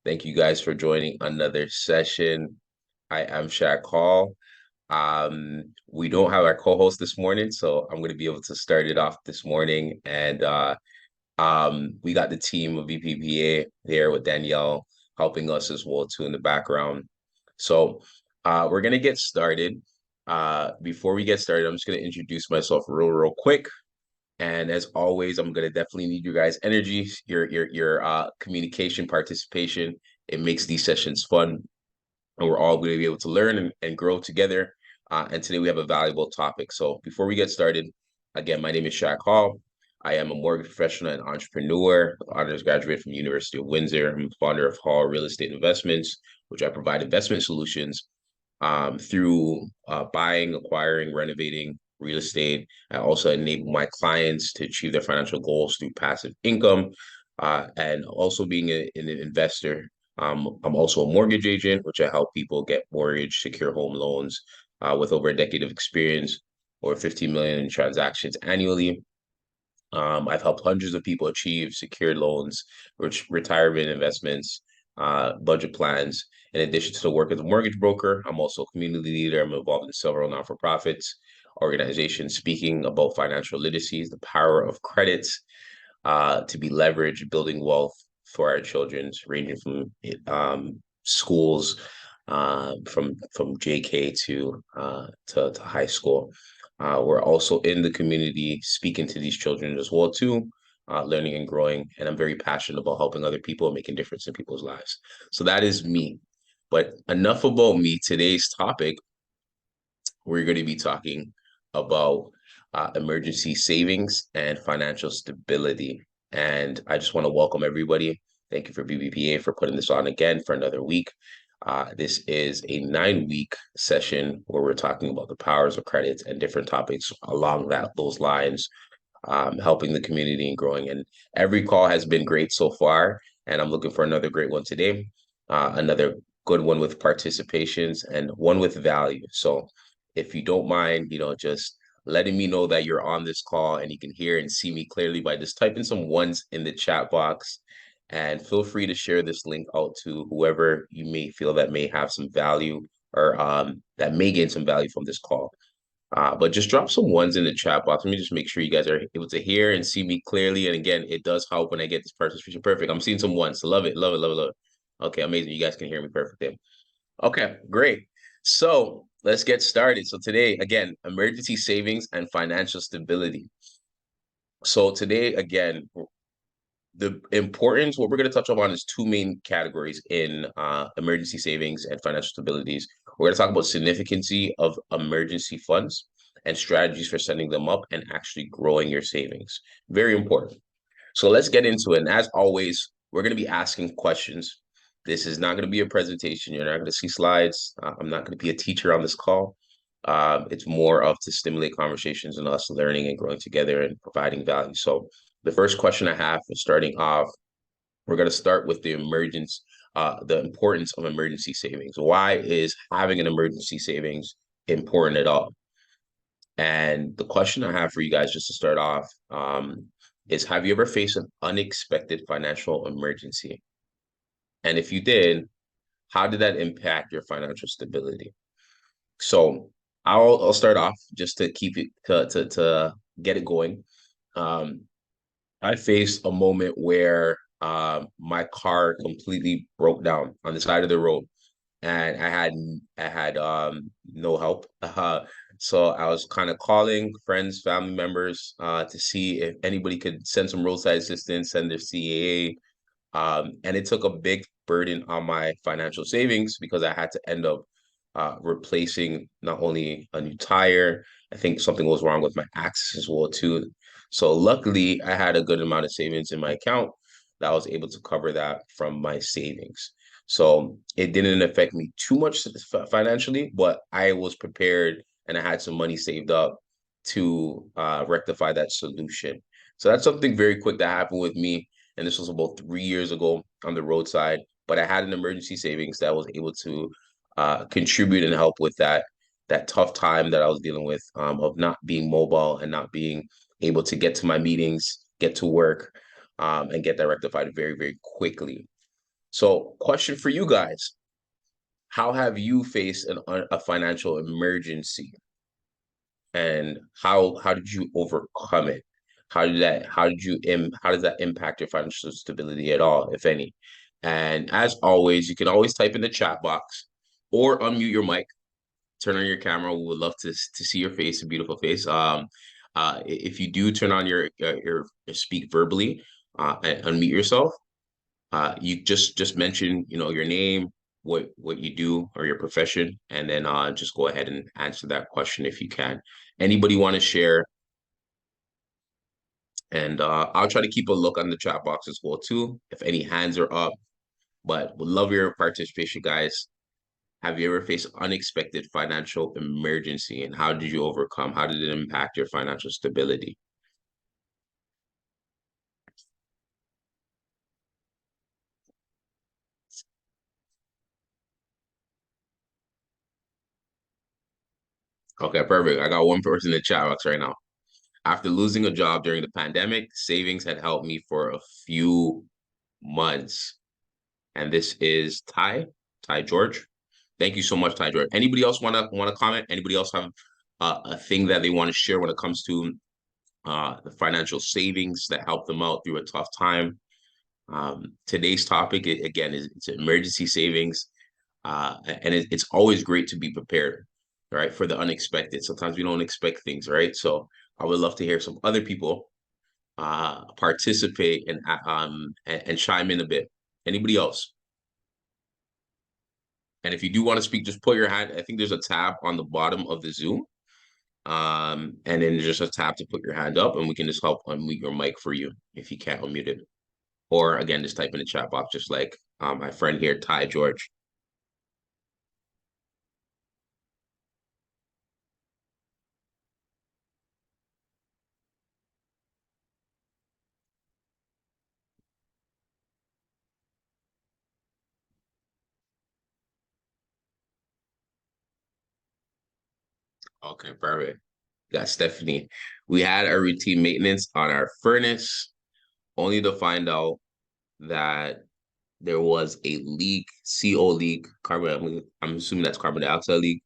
Thank you guys for joining another session. I am Shaquille. We don't have our co-host this morning, so I'm going to be able to start it off this morning. And we got the team of VPPA here with Danielle helping us as well too in the background. So we're going to get started. Before we get started, I'm just going to introduce myself real quick. And as always, I'm gonna definitely need your guys' energy, your communication, participation. It makes these sessions fun, and we're all going to be able to learn and grow together. And today we have a valuable topic. So before we get started, again, my name is Shaq Hall. I am a mortgage professional and entrepreneur, honors graduate from the University of Windsor. I'm the founder of Hall Real Estate Investments, which I provide investment solutions through buying, acquiring, renovating real estate. I also enable my clients to achieve their financial goals through passive income and also being an investor. I'm also a mortgage agent, which I help people get mortgage, secure home loans with over a decade of experience, over 15 million in transactions annually. I've helped hundreds of people achieve secured loans, retirement investments, budget plans. In addition to the work as a mortgage broker, I'm also a community leader. I'm involved in several non-for-profits organizations speaking about financial literacy, the power of credits to be leveraged, building wealth for our children, ranging from schools, from JK to high school. We're also in the community speaking to these children as well too, learning and growing. And I'm very passionate about helping other people and making a difference in people's lives. So that is me. But enough about me. Today's topic, we're going to be talking about emergency savings and financial stability. And I just want to welcome everybody. Thank you for BBPA for putting this on again for another week. This is a 9-week session where we're talking about the powers of credits and different topics along those lines, helping the community and growing. And every call has been great so far, and I'm looking for another great one today. Another good one with participations and one with value. So if you don't mind, just letting me know that you're on this call and you can hear and see me clearly by just typing some ones in the chat box. And feel free to share this link out to whoever you may feel that may have some value or that may gain some value from this call. But just drop some ones in the chat box. Let me just make sure you guys are able to hear and see me clearly. And again, it does help when I get this participation perfect. I'm seeing some ones. Love it, love it, love it, love it. Okay, amazing. You guys can hear me perfectly. Okay, great. So let's get started. So today, again, emergency savings and financial stability. So today, again, the importance, what we're going to touch on is two main categories in emergency savings and financial stabilities. We're going to talk about significancy of emergency funds and strategies for setting them up and actually growing your savings. Very important. So let's get into it. And as always, we're going to be asking questions. This is not going to be a presentation. You're not going to see slides. I'm not going to be a teacher on this call. It's more of to stimulate conversations and us learning and growing together and providing value. So the first question I have for starting off, we're going to start with the importance of emergency savings. Why is having an emergency savings important at all? And the question I have for you guys just to start off is, have you ever faced an unexpected financial emergency? And if you did, how did that impact your financial stability? So I'll start off just to keep it to get it going. Um, I faced a moment where my car completely broke down on the side of the road, and I had no help. So I was kind of calling friends, family members to see if anybody could send some roadside assistance, send their CAA. And it took a big burden on my financial savings because I had to end up replacing not only a new tire, I think something was wrong with my axis as well too. So luckily, I had a good amount of savings in my account that I was able to cover that from my savings. So it didn't affect me too much financially, but I was prepared and I had some money saved up to rectify that solution. So that's something very quick that happened with me. And this was about 3 years ago on the roadside. But I had an emergency savings that was able to contribute and help with that tough time that I was dealing with of not being mobile and not being able to get to my meetings, get to work, and get that rectified very quickly. So, question for you guys. How have you faced a financial emergency, and how did you overcome it? How does that impact your financial stability at all, if any? And as always, you can always type in the chat box or unmute your mic, turn on your camera. We would love to see your face, a beautiful face. If you do turn on your speak verbally, and unmute yourself, you just mention, your name, what you do or your profession, and then just go ahead and answer that question if you can. Anybody want to share? And I'll try to keep a look on the chat box as well too, if any hands are up. But would love your participation, guys. Have you ever faced unexpected financial emergency, and how did you overcome? How did it impact your financial stability? Okay, perfect. I got one person in the chat box right now. After losing a job during the pandemic, savings had helped me for a few months. And this is Ty George. Thank you so much, Ty George. Anybody else want to comment? Anybody else have a thing that they want to share when it comes to the financial savings that help them out through a tough time? Today's topic again is it's emergency savings, and it's always great to be prepared, right, for the unexpected. Sometimes we don't expect things, right? So I would love to hear some other people participate and chime in a bit. Anybody else? And if you do want to speak, just put your hand. I think there's a tab on the bottom of the Zoom. And then there's just a tab to put your hand up, and we can just help unmute your mic for you if you can't unmute it. Or again, just type in the chat box, just like my friend here, Ty George. Okay, perfect. Got Stephanie. We had a routine maintenance on our furnace, only to find out that there was a leak, CO leak, carbon. I'm assuming that's carbon dioxide leak.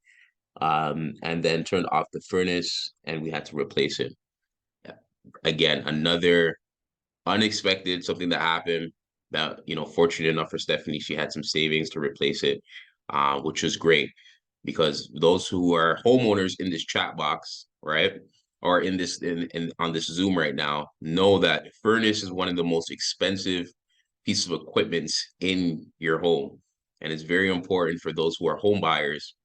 And then turned off the furnace, and we had to replace it. Again, another unexpected something that happened. That, fortunate enough for Stephanie, she had some savings to replace it, which was great, because those who are homeowners in this chat box, right, or in this in on this Zoom right now, know that furnace is one of the most expensive pieces of equipment in your home, and it's very important for those who are home buyers,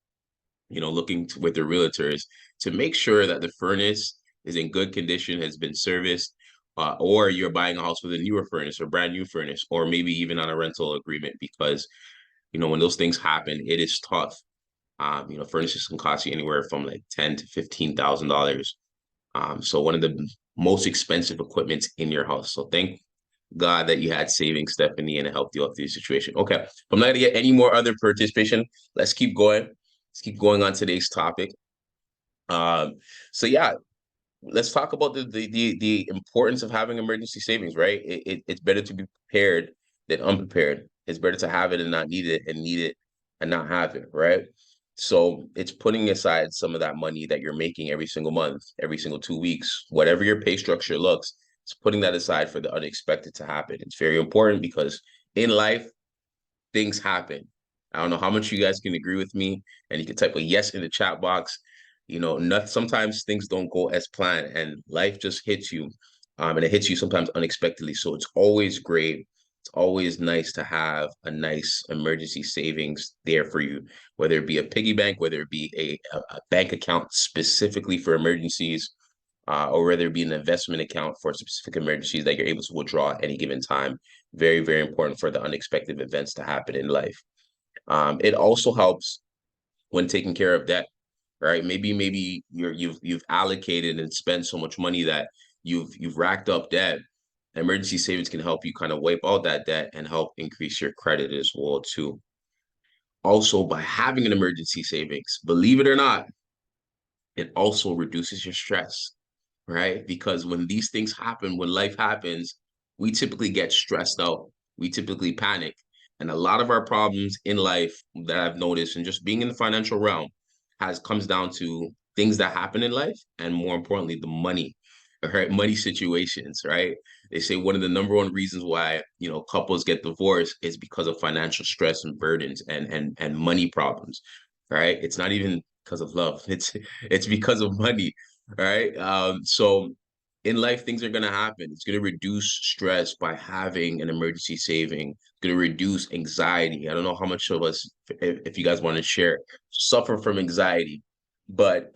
looking with their realtors, to make sure that the furnace is in good condition, has been serviced, or you're buying a house with a newer furnace or brand new furnace, or maybe even on a rental agreement, because when those things happen, it is tough. Furnaces can cost you anywhere from like $10,000 to $15,000. So one of the most expensive equipments in your house. So thank God that you had savings, Stephanie, and it helped you out through the situation. Okay, I'm not gonna get any more other participation. Let's keep going. Let's keep going on today's topic. Um, so yeah, let's talk about the importance of having emergency savings, right? It's better to be prepared than unprepared. It's better to have it and not need it, and need it and not have it, right? So it's putting aside some of that money that you're making every single month, every single 2 weeks, whatever your pay structure looks, it's putting that aside for the unexpected to happen. It's very important, because in life, things happen. I don't know how much you guys can agree with me, and you can type a yes in the chat box. Not sometimes things don't go as planned, and life just hits you, and it hits you sometimes unexpectedly. So it's always great. It's always nice to have a nice emergency savings there for you, whether it be a piggy bank, whether it be a bank account specifically for emergencies, or whether it be an investment account for specific emergencies that you're able to withdraw at any given time. Very, very important for the unexpected events to happen in life. It also helps when taking care of debt, right? Maybe you've allocated and spent so much money that you've racked up debt. Emergency savings can help you kind of wipe out that debt and help increase your credit as well too. Also, by having an emergency savings, believe it or not, it also reduces your stress, right? Because when these things happen, when life happens, we typically get stressed out. We typically panic. And a lot of our problems in life that I've noticed and just being in the financial realm comes down to things that happen in life and more importantly, the money, right? Money situations, right? They say one of the number one reasons why, couples get divorced is because of financial stress and burdens and money problems, right? It's not even because of love. It's because of money, right? So in life, things are going to happen. It's going to reduce stress by having an emergency saving. It's going to reduce anxiety. I don't know how much of us, if you guys want to share, suffer from anxiety, but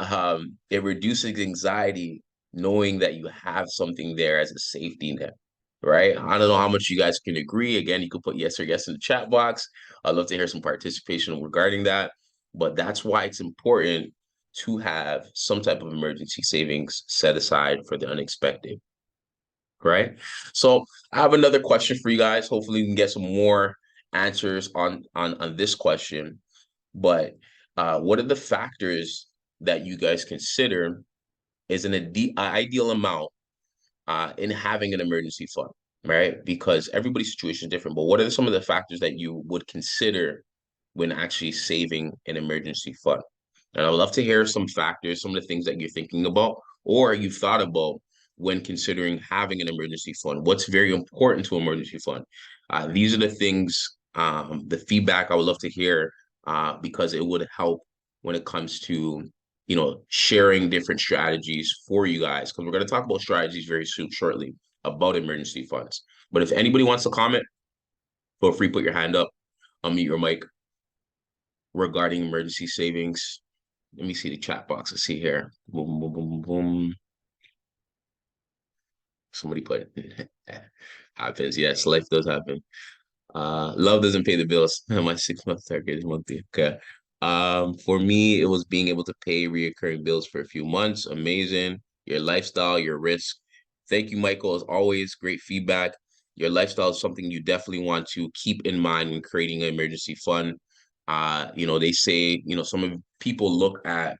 it reduces anxiety knowing that you have something there as a safety net, right? I don't know how much you guys can agree. Again, you could put yes or yes in the chat box. I'd love to hear some participation regarding that. But that's why it's important to have some type of emergency savings set aside for the unexpected, right? So I have another question for you guys. Hopefully, we can get some more answers on this question. But what are the factors that you guys consider is an ideal amount in having an emergency fund, right? Because everybody's situation is different. But what are some of the factors that you would consider when actually saving an emergency fund? And I would love to hear some factors, some of the things that you're thinking about or you've thought about when considering having an emergency fund. What's very important to emergency fund? These are the things, the feedback I would love to hear because it would help when it comes to sharing different strategies for you guys, because we're going to talk about strategies very soon, shortly, about emergency funds. But if anybody wants to comment, feel free to put your hand up, unmute your mic regarding emergency savings. Let me see the chat box. Let's see here. Boom, boom, boom, boom. Somebody put happens. Yes, life does happen. Love doesn't pay the bills. My 6 month target is monthly. Okay. For me, it was being able to pay reoccurring bills for a few months. Amazing. Your lifestyle, your risk. Thank you, Michael. As always, great feedback. Your lifestyle is something you definitely want to keep in mind when creating an emergency fund. They say, some of people look at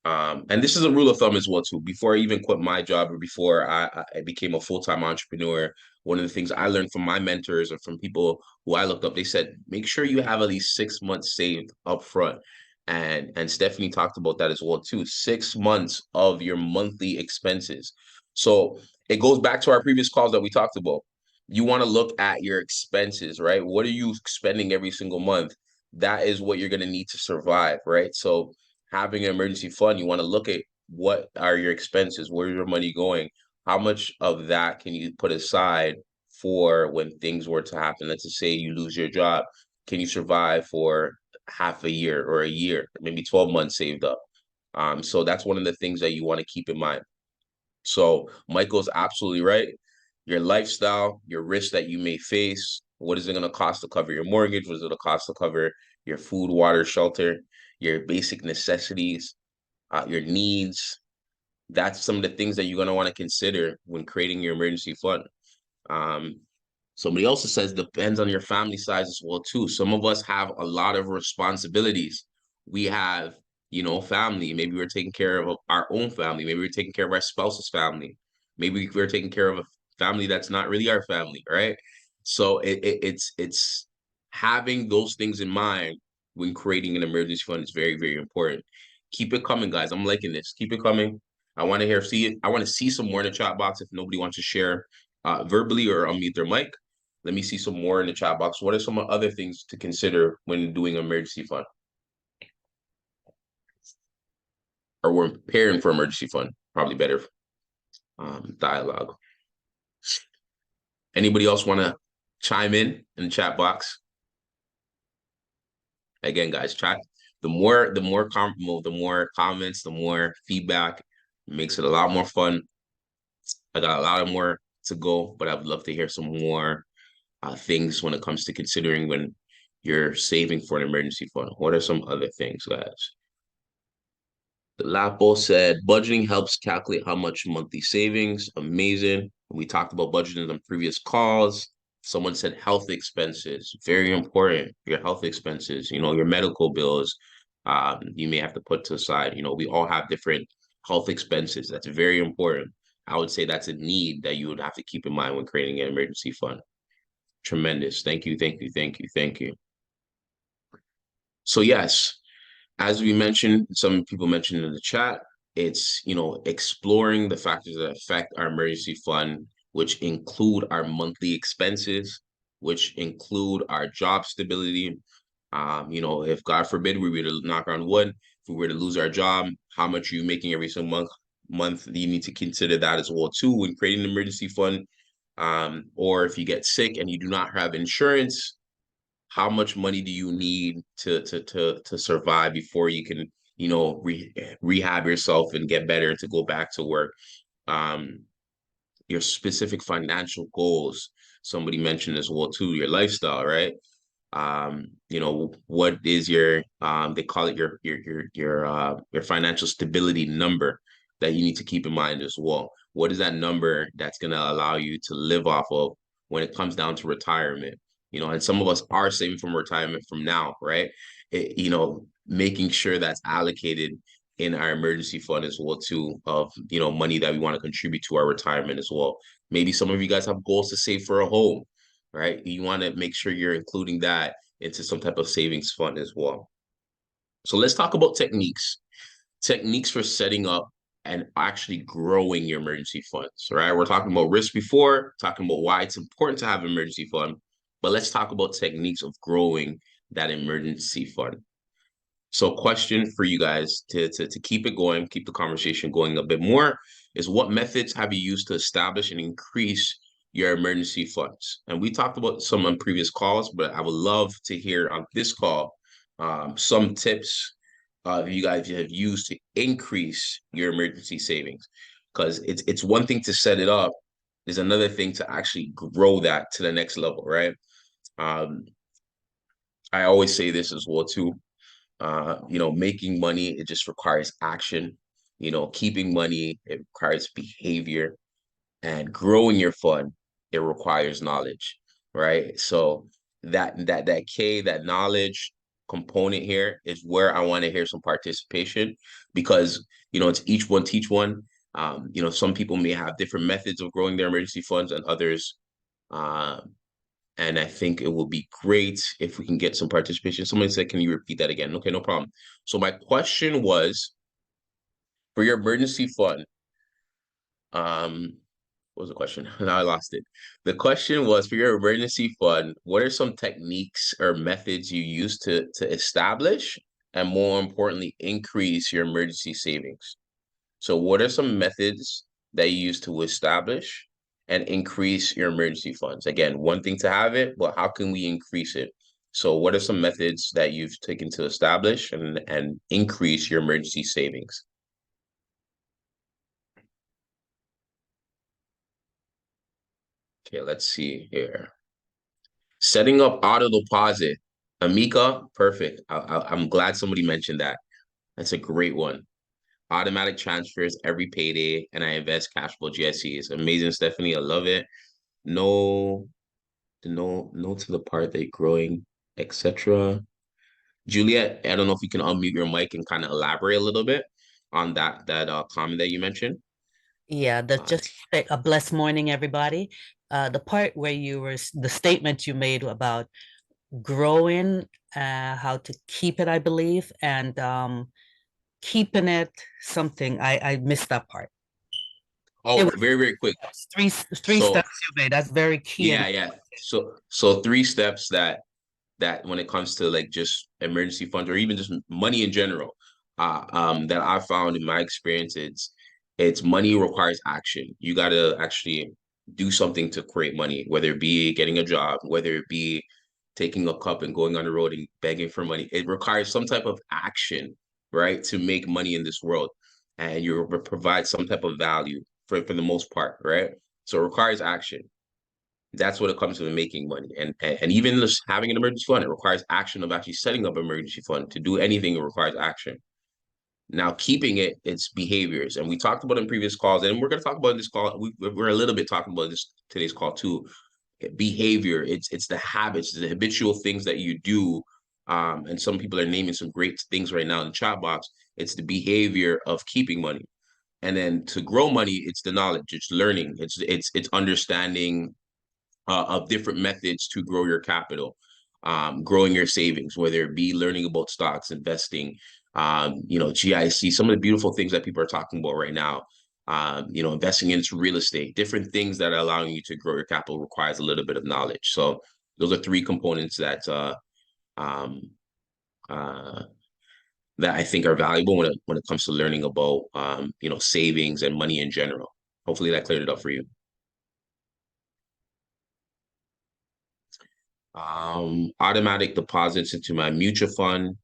and this is a rule of thumb as well too. Before I even quit my job or before I became a full-time entrepreneur, one of the things I learned from my mentors or from people who I looked up, they said, make sure you have at least 6 months saved up front. And Stephanie talked about that as well too. 6 months of your monthly expenses. So it goes back to our previous calls that we talked about. You want to look at your expenses, right? What are you spending every single month? That is what you're going to need to survive, right? So having an emergency fund, you want to look at what are your expenses, where's your money going, how much of that can you put aside for when things were to happen. Let's just say you lose your job. Can you survive for half a year or a year, maybe 12 months saved up? So that's one of the things that you want to keep in mind. So Michael's absolutely right. Your lifestyle, your risks that you may face. What is it going to cost to cover your mortgage? What is it going to cost to cover your food, water, shelter, your basic necessities, your needs? That's some of the things that you're going to want to consider when creating your emergency fund. Um, Somebody else says depends on your family size as well too. Some of us have a lot of responsibilities. We have, family. Maybe we're taking care of our own family. Maybe we're taking care of our spouse's family. Maybe we're taking care of a family that's not really our family, right? So it's having those things in mind when creating an emergency fund is very, very important. Keep it coming, guys. I'm liking this. Keep it coming. I want to see some more in the chat box if nobody wants to share verbally or unmute their mic. Let me see some more in the chat box. What are some other things to consider when doing emergency fund or when preparing for emergency fund? Probably better dialogue. Anybody else want to chime in the chat box? Again, guys, chat. The more comments, the more feedback makes it a lot more fun. I got a lot of more to go, but I would love to hear some more things when it comes to considering when you're saving for an emergency fund. What are some other things, guys? Lapo said budgeting helps calculate how much monthly savings. Amazing. We talked about budgeting on previous calls. Someone said health expenses, very important. Your health expenses, your medical bills, you may have to put to the side. We all have different health expenses. That's very important. I would say that's a need that you would have to keep in mind when creating an emergency fund. Tremendous. Thank you, thank you, thank you, thank you. So yes, as we mentioned, some people mentioned in the chat, it's, exploring the factors that affect our emergency fund, which include our monthly expenses, which include our job stability. If God forbid we were to knock on wood, if we were to lose our job, how much are you making every single month? You need to consider that as well too when creating an emergency fund. Or if you get sick and you do not have insurance, how much money do you need to survive before you can rehab yourself and get better to go back to work. um your specific financial goals, somebody mentioned as well too, your lifestyle, right? What is your they call it your financial stability number that you need to keep in mind as well. What is that number that's going to allow you to live off of when it comes down to retirement? And some of us are saving from retirement from now, right? Making sure that's allocated in our emergency fund as well too, of money that we want to contribute to our retirement as well. Maybe some of you guys have goals to save for a home, right? You want to make sure you're including that into some type of savings fund as well. So let's talk about techniques for setting up and actually growing your emergency funds, right? We're talking about risk before, talking about why it's important to have an emergency fund, but let's talk about techniques of growing that emergency fund. So question for you guys to keep it going, keep the conversation going a bit more, is what methods have you used to establish and increase your emergency funds? And we talked about some on previous calls, but I would love to hear on this call some tips you guys have used to increase your emergency savings. Because it's one thing to set it up, there's another thing to actually grow that to the next level, right? Um, I always say this as well too. Making money, it just requires action. Keeping money, it requires behavior, and growing your fund, it requires knowledge, right? So that knowledge component here is where I want to hear some participation, because it's each one teach one. Some people may have different methods of growing their emergency funds and others. Uh, and I think it will be great if we can get some participation. Somebody said, can you repeat that again? Okay, no problem. So my question was, for your emergency fund, um, what was the question? Now I lost it. The question was, for your emergency fund, what are some techniques or methods you use to establish and, more importantly, increase your emergency savings? So what are some methods that you use to establish and increase your emergency funds? Again, one thing to have it, but how can we increase it? So what are some methods that you've taken to establish and increase your emergency savings? Okay, let's see here. Setting up auto deposit. Amika, perfect. I'm glad somebody mentioned that. That's a great one. Automatic transfers every payday, and I invest cash flow GSCs. Amazing, Stephanie. I love it. No, no to the part that growing, etc. Juliet, I don't know if you can unmute your mic and kind of elaborate a little bit on that comment that you mentioned. Yeah, that's just a blessed morning, everybody. The part where the statement you made about growing, how to keep it, I believe, and keeping it something. I missed that part. It Oh, was very, very quick. three So steps you made. That's very key. And yeah, yeah. So three steps that when it comes to like just emergency funds or even just money in general, that I found in my experience, it's money requires action. You got to actually do something to create money, whether it be getting a job, whether it be taking a cup and going on the road and begging for money. It requires some type of action, right, to make money in this world, and you provide some type of value for the most part, right? So it requires action. That's what it comes to making money. And even just having an emergency fund, it requires action of actually setting up an emergency fund. To do anything, it requires action. Now, keeping it, it's behaviors. And we talked about in previous calls, and we're going to talk about in this call. We're a little bit talking about this today's call too. Behavior, it's the habits, the habitual things that you do. And some people are naming some great things right now in the chat box. It's the behavior of keeping money. And then to grow money, it's the knowledge, it's learning, it's understanding of different methods to grow your capital, growing your savings, whether it be learning about stocks, investing, GIC, some of the beautiful things that people are talking about right now. Investing into real estate, different things that are allowing you to grow your capital requires a little bit of knowledge. So those are three components um, uh, that I think are valuable when it comes to learning about savings and money in general. Hopefully that cleared it up for you. Automatic deposits into my mutual fund.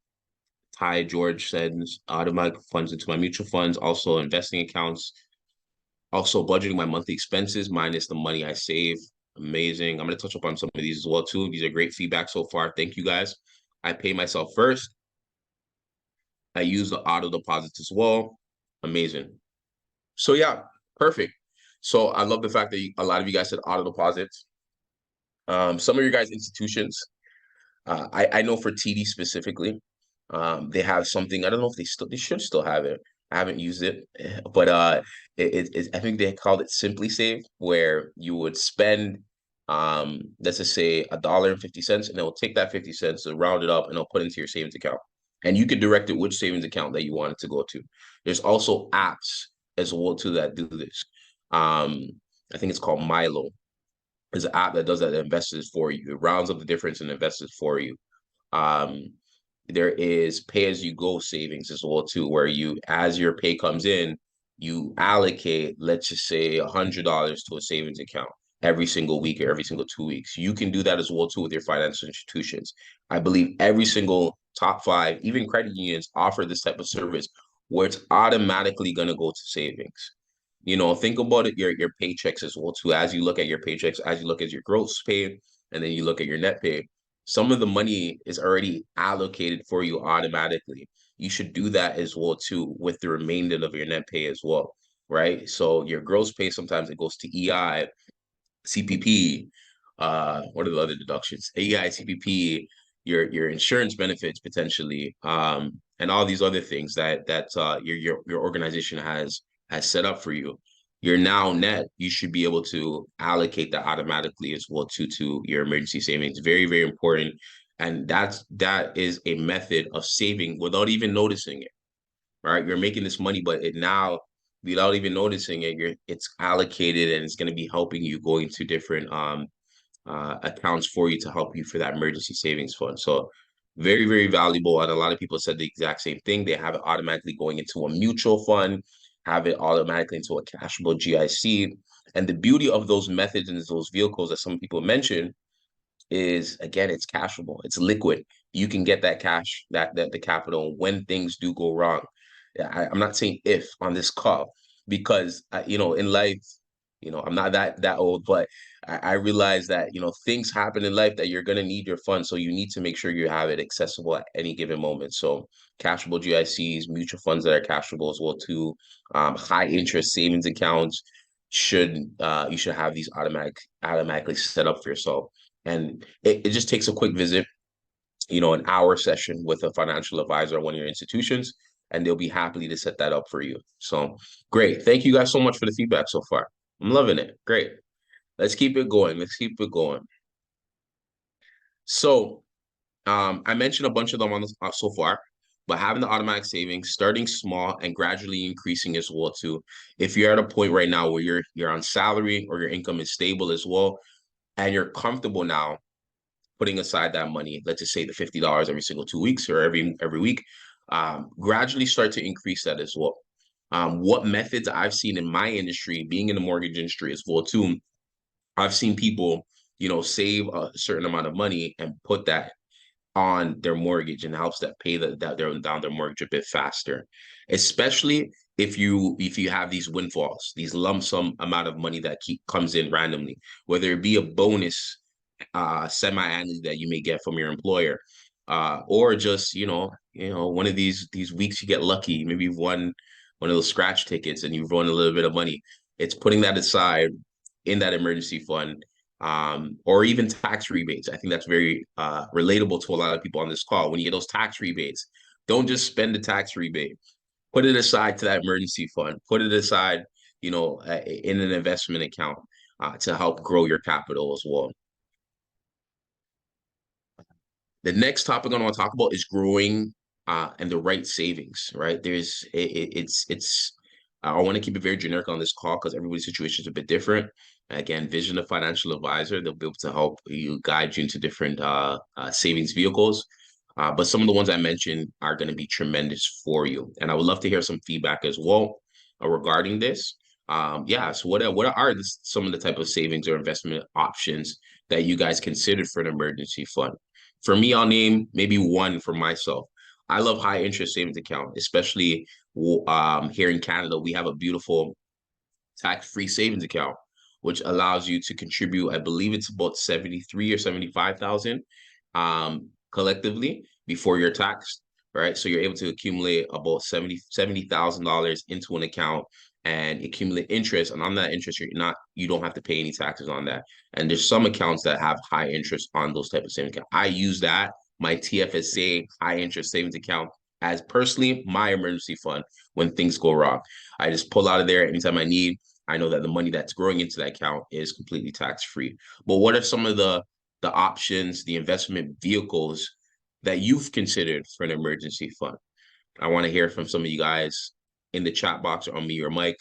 Ty George sends automatic funds into my mutual funds, also investing accounts, also budgeting my monthly expenses minus the money I save. Amazing. I'm going to touch up on some of these as well too. These are great feedback so far. Thank you guys. I pay myself first. I use the auto deposits as well. Amazing. So yeah, perfect. So I love the fact that a lot of you guys said auto deposits. Some of your guys' institutions, I know for TD specifically, they have something. I don't know if they should still have it. I haven't used it, but I think they called it Simply Save, where you would spend, let's just say $1.50, and they'll take that 50 cents and round it up, and they'll put it into your savings account, and you can direct it which savings account that you want it to go to. There's also apps as well too that do this. I think it's called Milo. There's an app that does that, that invests for you. It rounds up the difference and invests for you. Um, there is pay as you go savings as well too, where you, as your pay comes in, you allocate, let's just say $100 to a savings account every single week or every single 2 weeks. You can do that as well too with your financial institutions. I believe every single top five, even credit unions, offer this type of service where it's automatically going to go to savings. Think about it, your paychecks as well too. As you look at your paychecks, as you look at your gross pay, and then you look at your net pay, some of the money is already allocated for you automatically. You should do that as well too with the remainder of your net pay as well, right? So your gross pay, sometimes it goes to EI, CPP, what are the other deductions? AEI, CPP, your insurance benefits potentially, and all these other things that your organization has set up for you. Your now net, you should be able to allocate that automatically as well to your emergency savings. Very, very important. And that is a method of saving without even noticing it, right? You're making this money, but it now, without even noticing it, it's allocated and it's going to be helping you going to different accounts for you to help you for that emergency savings fund. So very, very valuable. And a lot of people said the exact same thing. They have it automatically going into a mutual fund, have it automatically into a cashable GIC. And the beauty of those methods and those vehicles that some people mentioned is, again, it's cashable, it's liquid. You can get that cash, that the capital when things do go wrong. I'm not saying if on this call, because in life, I'm not that old, but I realize that things happen in life that you're gonna need your funds, so you need to make sure you have it accessible at any given moment. So cashable GICs, mutual funds that are cashable as well too, high interest savings accounts you should have these automatically set up for yourself. And it just takes a quick visit, an hour session with a financial advisor at one of your institutions, and they'll be happy to set that up for you. So great. Thank you guys so much for the feedback so far. I'm loving it. Great. Let's keep it going. Let's keep it going. So I mentioned a bunch of them on this so far, but having the automatic savings, starting small and gradually increasing as well too. If you're at a point right now where you're on salary or your income is stable as well, and you're comfortable now putting aside that money, let's just say the $50 every single 2 weeks or every week, gradually start to increase that as well. What methods I've seen in my industry, being in the mortgage industry as well too, I've seen people, save a certain amount of money and put that on their mortgage and helps that pay down their mortgage a bit faster, especially if you have these windfalls, these lump sum amount of money that comes in randomly, whether it be a bonus semi-annually that you may get from your employer, or just one of these weeks you get lucky, maybe you've won one of those scratch tickets and you've won a little bit of money. It's putting that aside in that emergency fund, or even tax rebates. I think that's very relatable to a lot of people on this call. When you get those tax rebates, don't just spend the tax rebate. Put it aside to that emergency fund. Put it aside, in an investment account. to help grow your capital as well. The next topic I want to talk about is growing and the right savings, right? It's I want to keep it very generic on this call because everybody's situation is a bit different. Again, Vision a financial advisor. They'll be able to help you guide you into different savings vehicles. But some of the ones I mentioned are going to be tremendous for you. And I would love to hear some feedback as well regarding this. Yeah, so what are some of the type of savings or investment options that you guys considered for an emergency fund? For me, I'll name maybe one for myself. I love high interest savings account, especially here in Canada. We have a beautiful tax-free savings account, which allows you to contribute, I believe it's about 73 or 75,000 collectively before you're taxed, right? So you're able to accumulate about $70,000 into an account and accumulate interest. And on that interest, you don't have to pay any taxes on that. And there's some accounts that have high interest on those type of savings accounts. I use that, my TFSA high interest savings account, as personally my emergency fund when things go wrong. I just pull out of there anytime I need. I know that the money that's growing into that account is completely tax free. But what are some of the options, the investment vehicles that you've considered for an emergency fund? I want to hear from some of you guys in the chat box or on me or Mike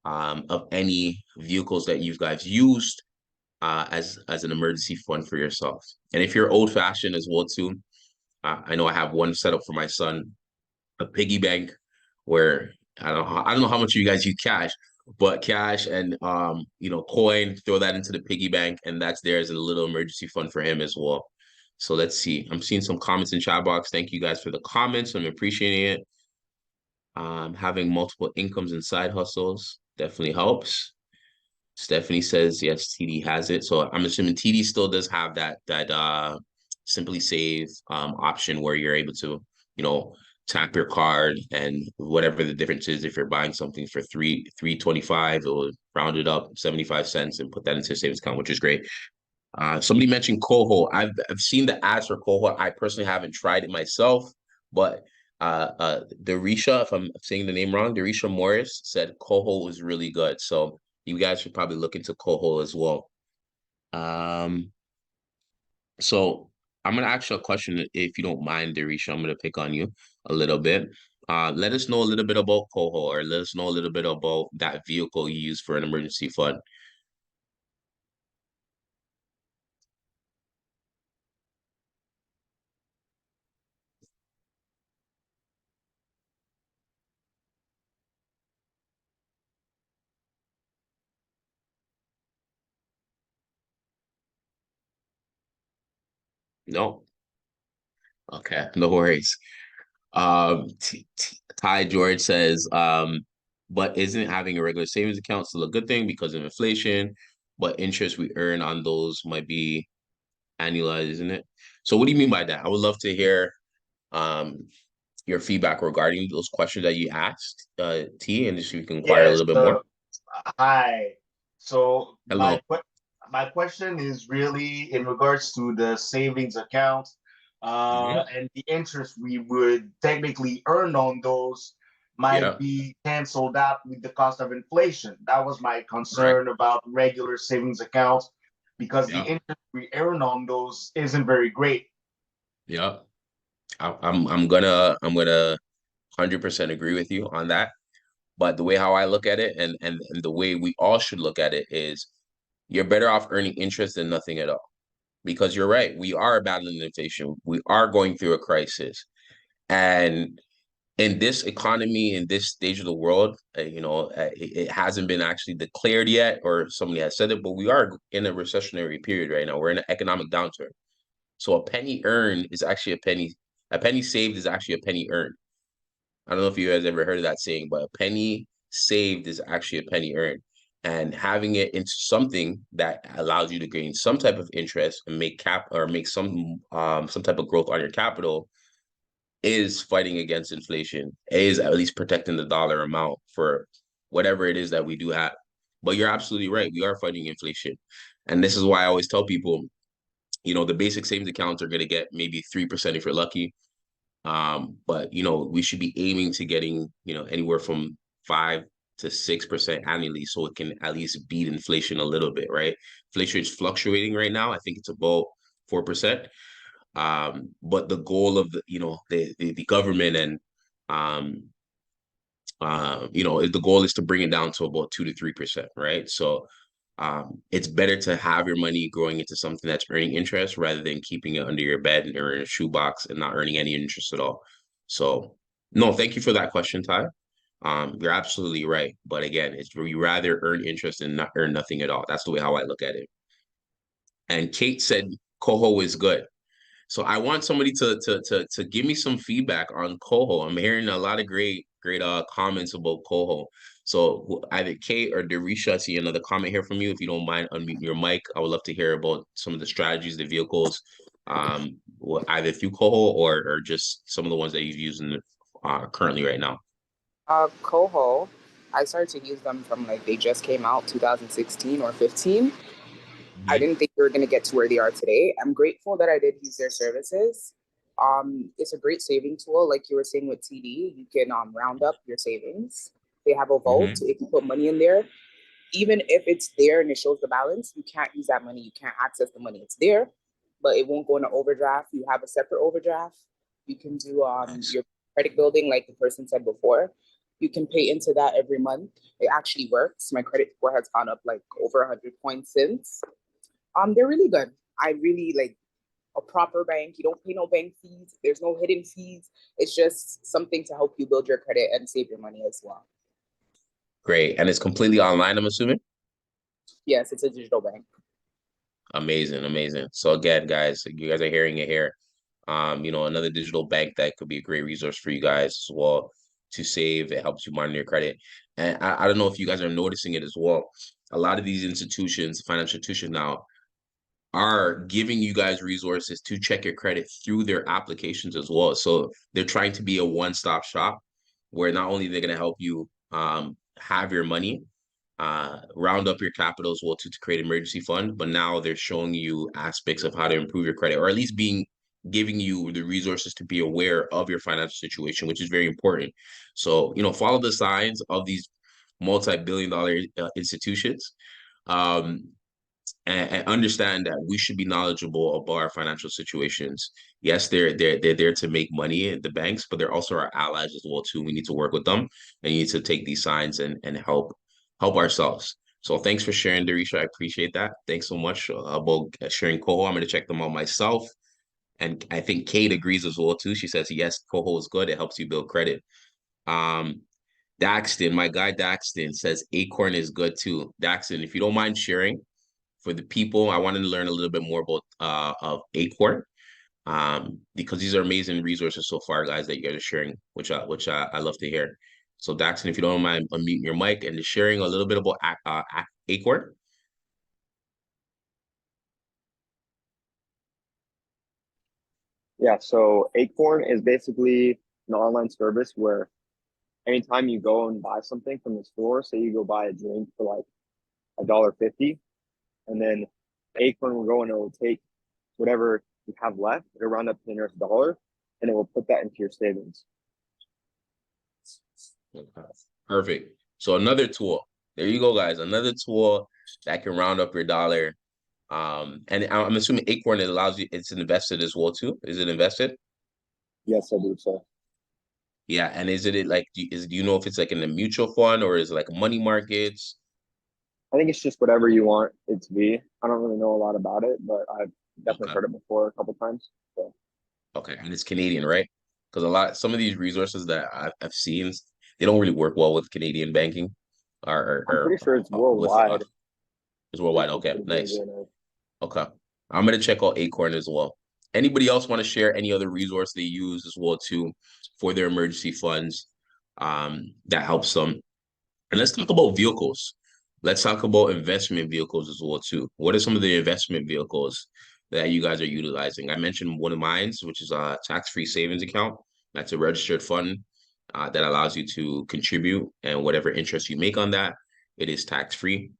of any vehicles that you guys used as an emergency fund for yourselves. And if you're old fashioned as well too, I know I have one set up for my son, a piggy bank, where I don't know how much you guys use cash, but cash and coin, throw that into the piggy bank, and that's there as a little emergency fund for him as well. So let's see. I'm seeing some comments in chat box. Thank you guys for the comments. I'm appreciating it. Having multiple incomes and side hustles definitely helps. Stephanie says yes, TD has it. So I'm assuming TD still does have that Simply Save option where you're able to, tap your card and whatever the difference is. If you're buying something for 325, it will round it up 75 cents and put that into a savings account, which is great. Somebody mentioned Coho. I've seen the ads for Coho. I personally haven't tried it myself, but Darisha, if I'm saying the name wrong, Darisha Morris said Coho was really good. So you guys should probably look into Coho as well. So I'm gonna ask you a question if you don't mind, Darisha. I'm gonna pick on you a little bit. Let us know a little bit about Coho, or let us know a little bit about that vehicle you use for an emergency fund. No? Okay, no worries. Ty George says, but isn't having a regular savings account still a good thing because of inflation? But interest we earn on those might be annualized, isn't it? So what do you mean by that? I would love to hear um your feedback regarding those questions that you asked, T, and if you can inquire a Yes. little bit more. Hi. So Hello. my question is really in regards to the savings account, Mhm. and the interest we would technically earn on those might Yeah, be canceled out with the cost of inflation. That was my correct. concern about regular savings accounts because the Yeah, interest we earn on those isn't very great. yeah. I'm gonna 100% agree with you on that. But the way how I look at it, and the way we all should look at it, is you're better off earning interest than nothing at all. Because you're right, we are battling inflation. We are going through a crisis. And in this economy, in this stage of the world, it hasn't been actually declared yet, or somebody has said it, but we are in a recessionary period right now. We're in an economic downturn. So a penny earned is actually a penny saved is actually a penny earned. I don't know if you guys ever heard of that saying, but a penny saved is actually a penny earned. And having it into something that allows you to gain some type of interest and make some type of growth on your capital is fighting against inflation, is at least protecting the dollar amount for whatever it is that we do have. But you're absolutely right. We are fighting inflation. And this is why I always tell people, the basic savings accounts are going to get maybe 3% if you're lucky. But we should be aiming to getting, anywhere from 5 to 6% annually, so it can at least beat inflation a little bit, right? Inflation is fluctuating right now. I think it's about 4%. But the goal of the government and um the goal is to bring it down to about 2 to 3%, right? So it's better to have your money growing into something that's earning interest rather than keeping it under your bed or in a shoebox and not earning any interest at all. So no, thank you for that question, Ty. You're absolutely right. But again, it's we rather earn interest and not earn nothing at all. That's the way how I look at it. And Kate said coho is good. So I want somebody to give me some feedback on coho. I'm hearing a lot of great comments about coho. So either Kate or Derisha, I see another comment here from you. If you don't mind unmuting your mic, I would love to hear about some of the strategies, the vehicles, either through coho or just some of the ones that you've used currently right now. Coho, I started to use them from like they just came out 2016 or 15. I didn't think they were going to get to where they are today. I'm grateful that I did use their services. It's a great saving tool. Like you were saying with TD, you can round up your savings. They have a vault. Mm-hmm. If you put money in there, even if it's there and it shows the balance, you can't use that money. You can't access the money. It's there, but it won't go into overdraft. You have a separate overdraft. You can do Nice. your credit building, like the person said before. You can pay into that every month. It actually works. My credit score has gone up like over 100 points since. They're really good. I really like a proper bank. You don't pay no bank fees. There's no hidden fees. It's just something to help you build your credit and save your money as well. Great. And it's completely online, I'm assuming? Yes, it's a digital bank. Amazing, amazing. So again, guys, you guys are hearing it here. Another digital bank that could be a great resource for you guys as well to save. It helps you monitor your credit. And I don't know if you guys are noticing it as well. A lot of these institutions, financial institutions now, are giving you guys resources to check your credit through their applications as well. So they're trying to be a one-stop shop where not only they're going to help you have your money, round up your capital as well to create an emergency fund, but now they're showing you aspects of how to improve your credit, or at least giving you the resources to be aware of your financial situation, which is very important. So, follow the signs of these multi-billion dollar institutions. Um, and understand that we should be knowledgeable about our financial situations. Yes, they're there to make money at the banks, but they're also our allies as well too. We need to work with them, and you need to take these signs and help ourselves. So thanks for sharing, Darisha. I appreciate that. Thanks so much about sharing Coho. I'm going to check them out myself. And I think Kate agrees as well too. She says, yes, Coho is good. It helps you build credit. Um, Daxton, my guy Daxton says Acorn is good too. Daxton, if you don't mind sharing, for the people, I wanted to learn a little bit more about of Acorn, because these are amazing resources so far, guys, that you guys are sharing, which I love to hear. So Daxton, if you don't mind unmuting your mic and just sharing a little bit about Acorn. Yeah, so Acorn is basically an online service where anytime you go and buy something from the store, say you go buy a drink for like $1.50, and then Acorn will go and it will take whatever you have left, it'll round up to the nearest dollar, and it will put that into your savings. Perfect. So another tool. There you go, guys. Another tool that can round up your dollar. And I'm assuming Acorn, it allows you, it's invested as well too. Is it invested? Yes, I believe so. Yeah. And is it like, do you know if it's like in a mutual fund or is it like money markets? I think it's just whatever you want it to be. I don't really know a lot about it, but I've definitely Okay. heard it before a couple times. So Okay. And it's Canadian, right? Because some of these resources that I've seen, they don't really work well with Canadian banking I'm pretty sure it's with worldwide. it's worldwide. It's Okay. pretty big, Nice. you know. Okay. I'm gonna check out Acorn as well. Anybody else want to share any other resource they use as well too for their emergency funds that helps them? And let's talk about vehicles. Let's talk about investment vehicles as well too. What are some of the investment vehicles that you guys are utilizing? I mentioned one of mine, which is a tax-free savings account. That's a registered fund that allows you to contribute, and whatever interest you make on that, it is tax-free.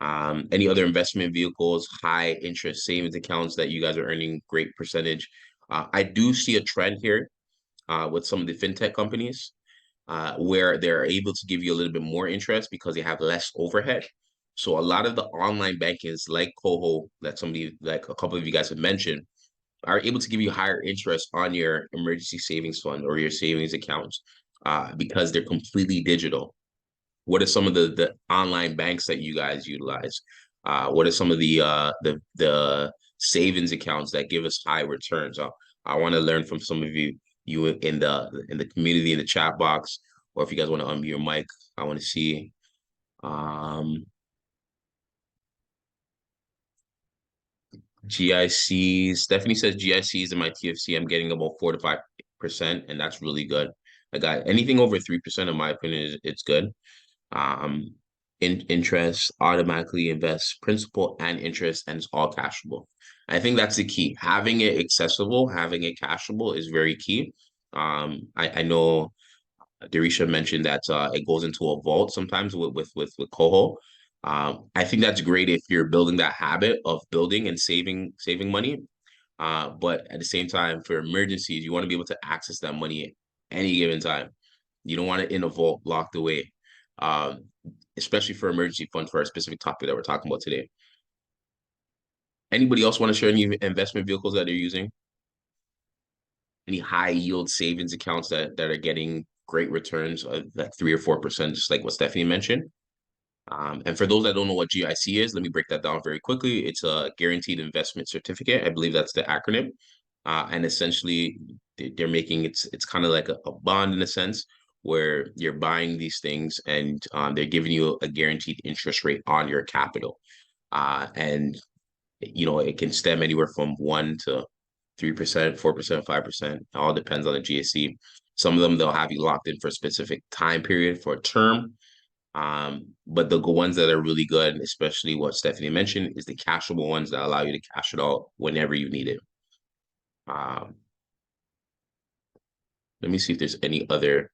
Any other investment vehicles, high interest savings accounts that you guys are earning great percentage? I do see a trend here with some of the fintech companies. where they're able to give you a little bit more interest because they have less overhead. So a lot of the online bankings like Coho, that somebody like a couple of you guys have mentioned, are able to give you higher interest on your emergency savings fund or your savings accounts because they're completely digital. What are some of the online banks that you guys utilize? What are some of the savings accounts that give us high returns? I want to learn from some of you in the community in the chat box, or if you guys want to unmute your mic, I want to see. GICs. Stephanie says GICs in my TFC. I'm getting about 4 to 5%, and that's really good. I got anything over 3%, in my opinion, it's good. Um, interest automatically invest principal and interest, and it's all cashable. I think that's the key. Having it accessible, having it cashable is very key. I know Darisha mentioned that it goes into a vault sometimes with Coho. I think that's great if you're building that habit of building and saving money. But at the same time, for emergencies, you want to be able to access that money at any given time. You don't want it in a vault locked away, um, especially for emergency fund for a specific topic that we're talking about today. Anybody else want to share any investment vehicles that they're using? Any high yield savings accounts that are getting great returns, like 3 or 4%, just like what Stephanie mentioned? And for those that don't know what GIC is, let me break that down very quickly. It's a guaranteed investment certificate. I believe that's the acronym. And essentially, they're making it's kind of like a bond in a sense where you're buying these things and they're giving you a guaranteed interest rate on your capital. And it can stem anywhere from 1 to 3%, 4%, 5%. It all depends on the GSC. Some of them they'll have you locked in for a specific time period for a term. But the ones that are really good, especially what Stephanie mentioned, is the cashable ones that allow you to cash it out whenever you need it. Um, let me see if there's any other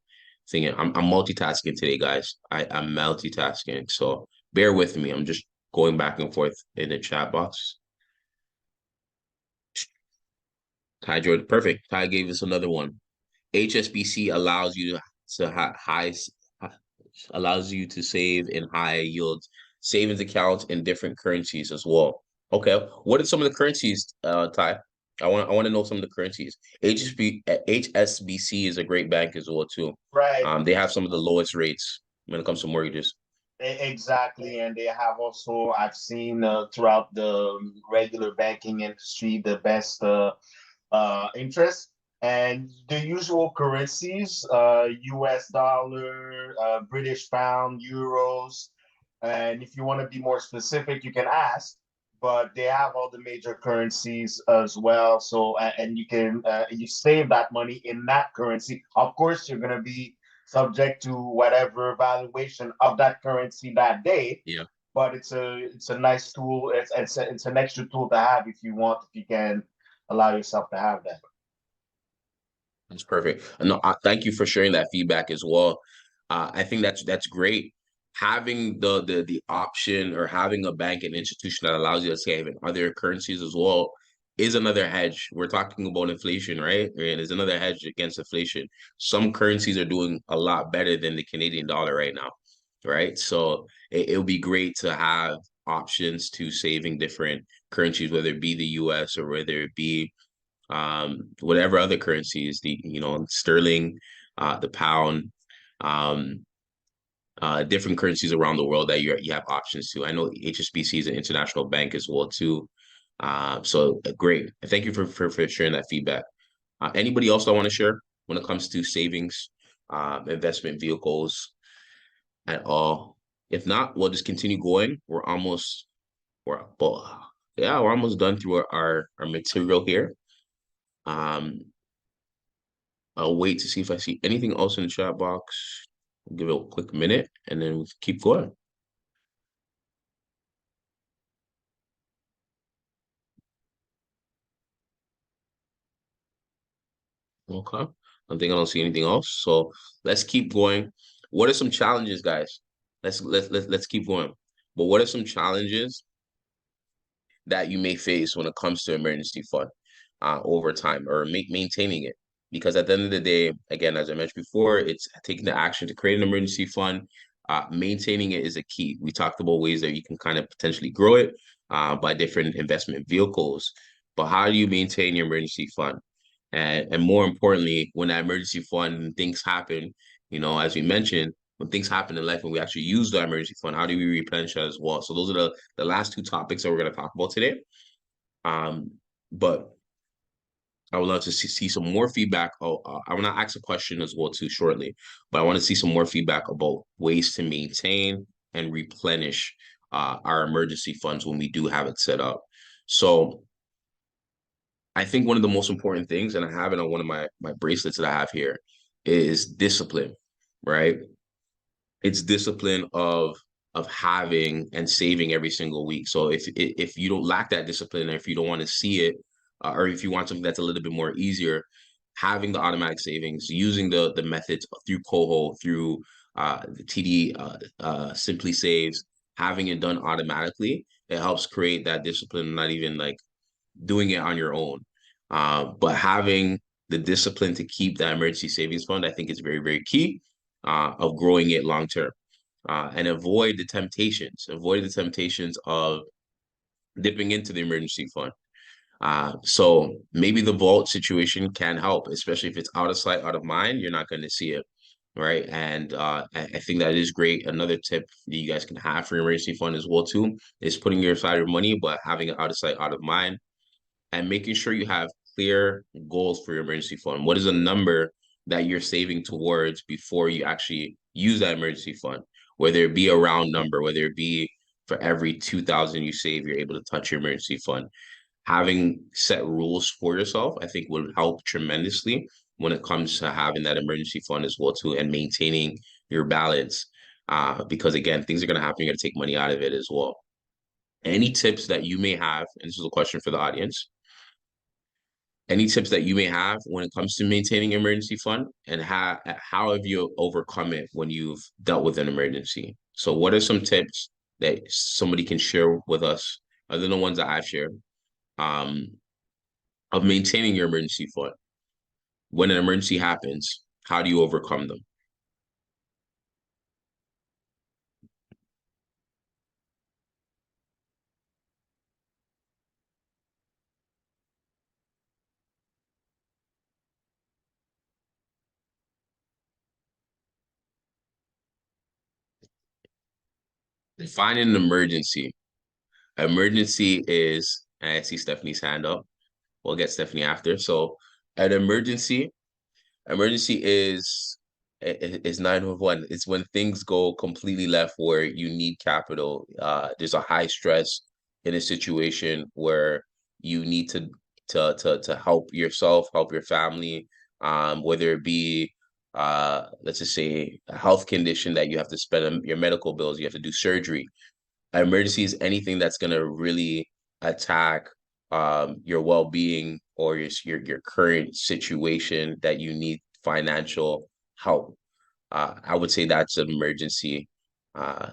thing. I'm multitasking today, guys. I'm multitasking, so bear with me. I'm just going back and forth in the chat box. Ty Jordan, perfect. Ty gave us another one. HSBC allows you to allows you to save in high yield savings accounts in different currencies as well. Okay, what are some of the currencies, Ty? I want to know some of the currencies. HSBC is a great bank as well too. Right. They have some of the lowest rates when it comes to mortgages. Exactly, and they have also, I've seen throughout the regular banking industry, the best interest. And the usual currencies, US dollar, British pound, euros. And if you want to be more specific, you can ask, but they have all the major currencies as well. So, and you can, you save that money in that currency. Of course, you're going to be subject to whatever valuation of that currency that day. Yeah. But it's a nice tool. It's an extra tool to have if you can allow yourself to have that. That's perfect. No, thank you for sharing that feedback as well. I think that's great. Having the option or having a bank and institution that allows you to save in other currencies as well is another hedge. We're talking about inflation, right? And there's another hedge against inflation. Some currencies are doing a lot better than the Canadian dollar right now, right? So it'll be great to have options to saving different currencies, whether it be the US or whether it be whatever other currencies, sterling, the pound, um, different currencies around the world that you have options to. I know HSBC is an international bank as well too. So great. Thank you for sharing that feedback. Anybody else that want to share when it comes to savings, investment vehicles at all? If not, we'll just continue going. We're almost done through our material here. I'll wait to see if I see anything else in the chat box. I'll give it a quick minute and then we'll keep going. Okay. I don't see anything else. So let's keep going. What are some challenges, guys? Let's keep going. But what are some challenges that you may face when it comes to emergency fund over time or maintaining it? because at the end of the day, again, as I mentioned before, it's taking the action to create an emergency fund. Maintaining it is a key. We talked about ways that you can kind of potentially grow it by different investment vehicles, but how do you maintain your emergency fund? And more importantly, when that emergency fund things happen, as we mentioned, when things happen in life, when we actually use the emergency fund, how do we replenish that as well? So those are the last two topics that we're going to talk about today. But I would love to see some more feedback. I want to ask a question as well too shortly, but I want to see some more feedback about ways to maintain and replenish our emergency funds when we do have it set up. So I think one of the most important things, and I have it on one of my bracelets that I have here, is discipline, right? It's discipline of having and saving every single week. So if you don't lack that discipline, or if you don't want to see it, or if you want something that's a little bit more easier, having the automatic savings, using the methods through Coho, through the TD, Simply Saves, having it done automatically, it helps create that discipline, not even like doing it on your own. But having the discipline to keep that emergency savings fund, I think is very, very key of growing it long term. And avoid the temptations of dipping into the emergency fund. So maybe the vault situation can help, especially if it's out of sight, out of mind, you're not going to see it. Right. And I think that is great. Another tip that you guys can have for your emergency fund as well, too, is putting your aside your money, but having it out of sight, out of mind, and making sure you have clear goals for your emergency fund. What is a number that you're saving towards before you actually use that emergency fund? Whether it be a round number, whether it be for every 2,000 you save, you're able to touch your emergency fund. Having set rules for yourself, I think, will help tremendously when it comes to having that emergency fund as well too, and maintaining your balance. Because again, things are going to happen. You're going to take money out of it as well. Any tips that you may have, and this is a question for the audience, any tips that you may have when it comes to maintaining emergency fund, and how have you overcome it when you've dealt with an emergency? So what are some tips that somebody can share with us, other than the ones that I've shared, um, of maintaining your emergency fund? When an emergency happens, how do you overcome them? Define an emergency. Emergency is, and I see Stephanie's hand up. We'll get Stephanie after. So an emergency is 911. It's when things go completely left, where you need capital. There's a high stress in a situation where you need to help yourself, help your family, whether it be let's just say a health condition that you have to spend your medical bills, you have to do surgery. An emergency is anything that's gonna really attack your well-being, or your current situation that you need financial help. I would say that's an emergency. Uh,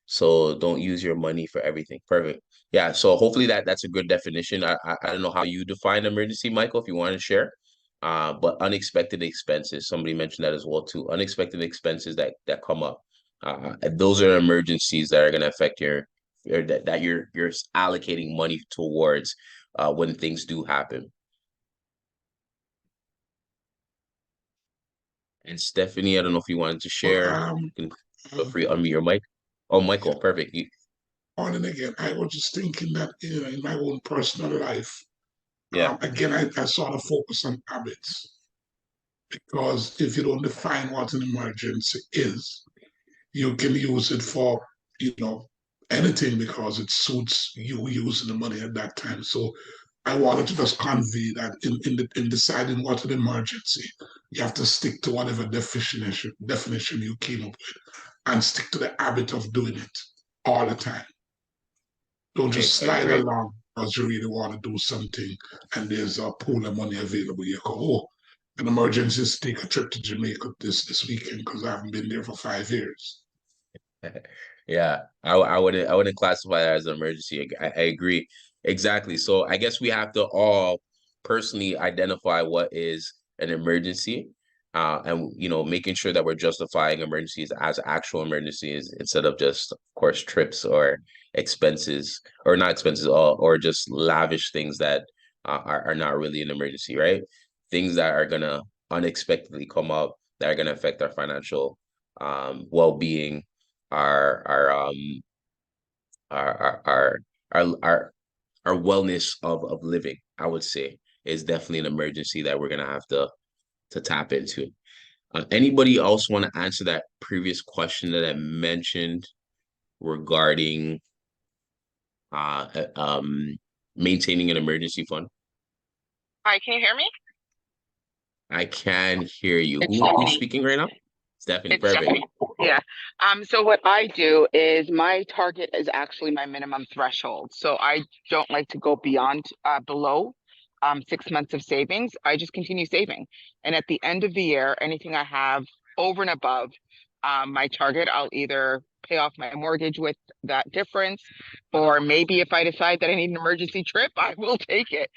so don't use your money for everything. Perfect. Yeah. So hopefully that's a good definition. I don't know how you define emergency, Michael, if you want to share. But unexpected expenses. Somebody mentioned that as well too. Unexpected expenses that come up. Those are emergencies that are going to affect or that you're allocating money towards when things do happen. And Stephanie, I don't know if you wanted to share. You can feel free to unmute your mic. Oh, Michael, perfect. On and again, I was just thinking that in my own personal life, Yeah. again, I sort of focus on habits, because if you don't define what an emergency is, you can use it for, anything, because it suits you using the money at that time. So I wanted to just convey that in deciding what an emergency, you have to stick to whatever definition you came up with, and stick to the habit of doing it all the time. Don't just slide along because you really want to do something and there's a pool of money available. You go, oh, an emergency is take a trip to Jamaica this weekend because I haven't been there for 5 years. Yeah, I wouldn't classify that as an emergency. I agree. Exactly. So I guess we have to all personally identify what is an emergency, and making sure that we're justifying emergencies as actual emergencies instead of just, of course, trips or expenses, or not expenses, or just lavish things that are not really an emergency, right? Things that are gonna unexpectedly come up that are gonna affect our financial well-being, our our um our our our our our wellness of living, I would say, is definitely an emergency that we're gonna have to tap into. Anybody else want to answer that previous question that I mentioned regarding uh, uh, um, maintaining an emergency fund? Hi, can you hear me? I can hear you. It's Who's Stephanie. speaking right now? Stephanie, It's perfect. Stephanie. Yeah. So what I do is my target is actually my minimum threshold. So I don't like to go beyond below 6 months of savings. I just continue saving. And at the end of the year, anything I have over and above my target, I'll either pay off my mortgage with that difference, or maybe if I decide that I need an emergency trip, I will take it.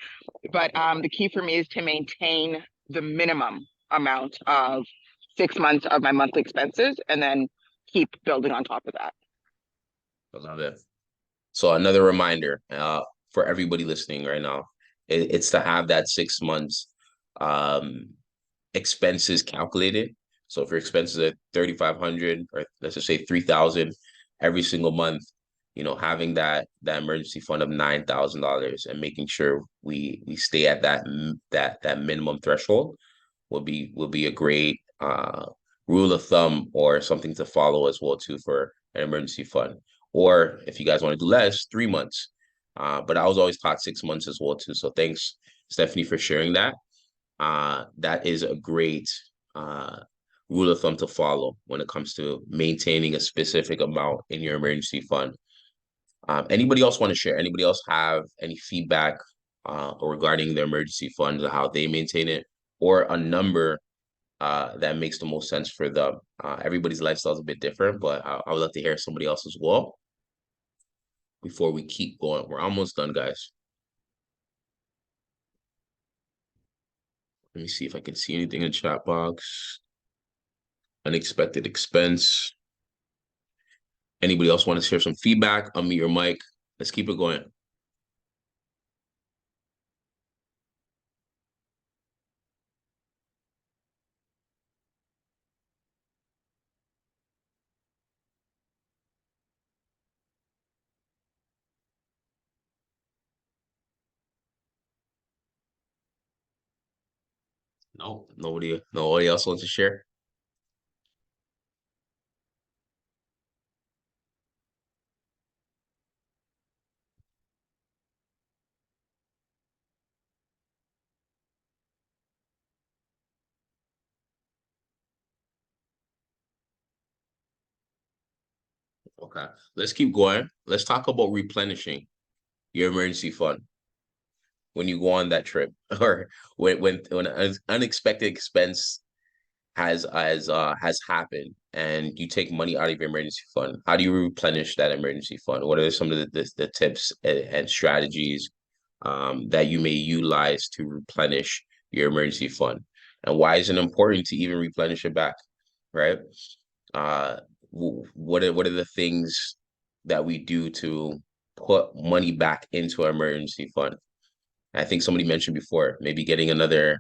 But the key for me is to maintain the minimum amount of 6 months of my monthly expenses and then keep building on top of that. I love it. So another reminder for everybody listening right now, it's to have that 6 months um, expenses calculated. So if your expenses are 3,500, or let's just say 3,000 every single month, having that emergency fund of $9,000 and making sure we stay at that minimum threshold will be a great rule of thumb, or something to follow as well too, for an emergency fund. Or if you guys want to do less, 3 months. But I was always taught 6 months as well too. So thanks, Stephanie, for sharing that. That is a great uh, rule of thumb to follow when it comes to maintaining a specific amount in your emergency fund. Anybody else want to share? Anybody else have any feedback regarding the emergency fund, how they maintain it, or a number that makes the most sense for them? Everybody's lifestyle is a bit different, but I would love to hear somebody else as well before we keep going. We're almost done, guys. Let me see if I can see anything in the chat box. Unexpected expense. Anybody else want to share some feedback? Unmute your mic. Let's keep it going. No, nobody else wants to share. Okay, let's keep going. Let's talk about replenishing your emergency fund when you go on that trip, or when an unexpected expense has happened and you take money out of your emergency fund. How do you replenish that emergency fund? What are some of the tips and strategies that you may utilize to replenish your emergency fund? And why is it important to even replenish it back, right? Uh, what are the things that we do to put money back into our emergency fund? I think somebody mentioned before, maybe getting another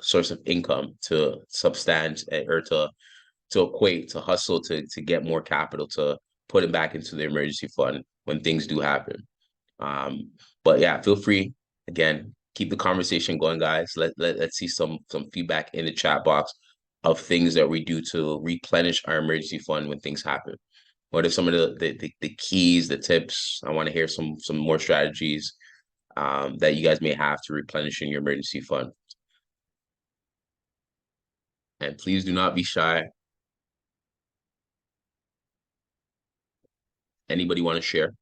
source of income to substance, or to equate, to hustle, to get more capital, to put it back into the emergency fund when things do happen. But yeah, feel free, again, keep the conversation going, guys. Let's see some feedback in the chat box of things that we do to replenish our emergency fund when things happen. What are some of the keys, the tips? I want to hear some more strategies that you guys may have to replenish in your emergency fund. And please do not be shy. Anybody want to share?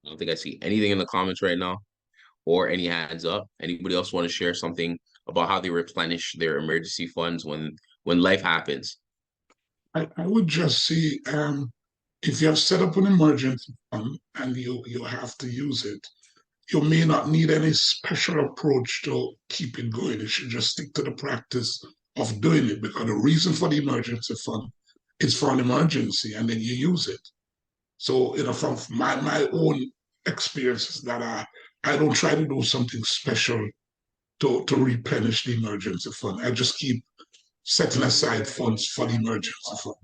I don't think I see anything in the comments right now, or any hands up. Anybody else want to share something about how they replenish their emergency funds when life happens? I would just see if you have set up an emergency fund and you have to use it, you may not need any special approach to keep it going. You should just stick to the practice of doing it because the reason for the emergency fund is for an emergency and then you use it. So, from my own experiences that I don't try to do something special to replenish the emergency fund. I just keep setting aside funds for the emergency fund.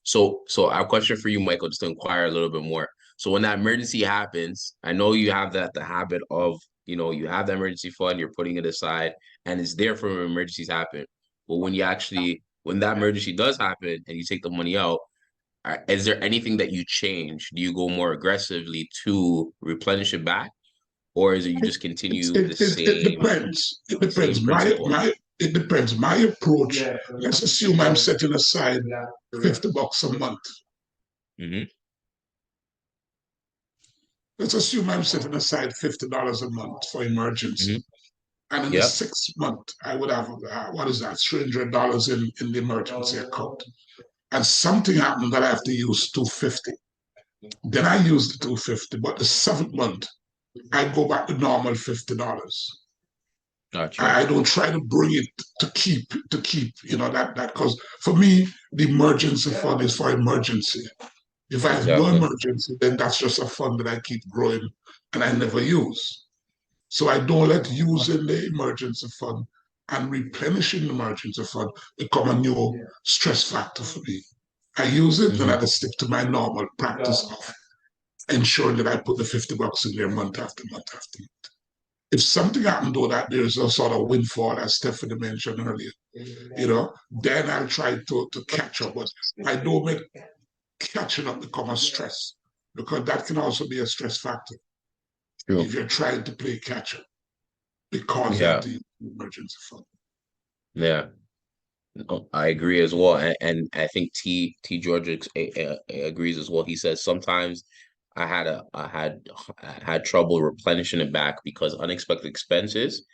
So our question for you, Michael, just to inquire a little bit more. So when that emergency happens, I know you have the habit of, you have the emergency fund, you're putting it aside, and it's there for when emergencies happen. But when that emergency does happen and you take the money out, is there anything that you change? Do you go more aggressively to replenish it back, or is it you just continue the It depends. It depends. It depends. My approach. Let's assume I'm setting aside $50 a month. Mm-hmm. Let's assume I'm setting aside $50 a month for emergency. Mm-hmm. And in the Yeah. 6th month, I would have, what is that, $300 in the emergency account. And something happened that I have to use $250. Then I use the $250, but the 7th month, I go back to normal $50. Gotcha. I don't try to bring it to keep, that because for me, the emergency fund is for emergency. If I have no Exactly. emergency, then that's just a fund that I keep growing and I never use. So I don't let using the emergency fund and replenishing the emergency fund become a new stress factor for me. I use it and I just stick to my normal practice of ensuring that I put the $50 in there month after month after month. If something happened though that there's a sort of windfall, as Stephanie mentioned earlier, then I'll try to catch up. But I don't make catching up become a stress because that can also be a stress factor. True. If you're trying to play catch up because you have to use the emergency fund. Yeah. No, I agree as well, and I think T George agrees as well. He says sometimes I had trouble replenishing it back because unexpected expenses,